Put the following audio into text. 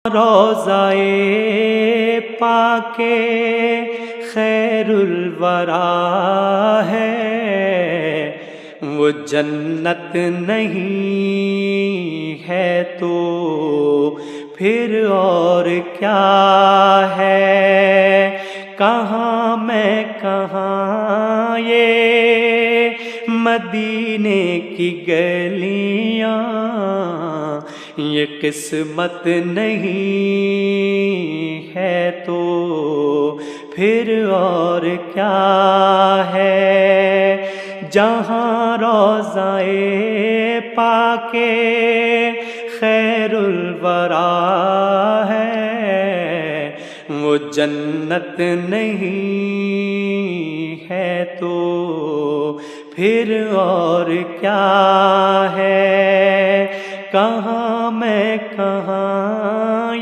روضائے پاکے خیر الورا ہے، وہ جنت نہیں ہے تو پھر اور کیا ہے؟ کہاں میں کہاں یہ مدینے کی گلیاں، یہ قسمت نہیں ہے تو پھر اور کیا ہے؟ جہاں روضائے پاکے خیر الورا ہے، وہ جنت نہیں ہے تو پھر اور کیا ہے؟ کہاں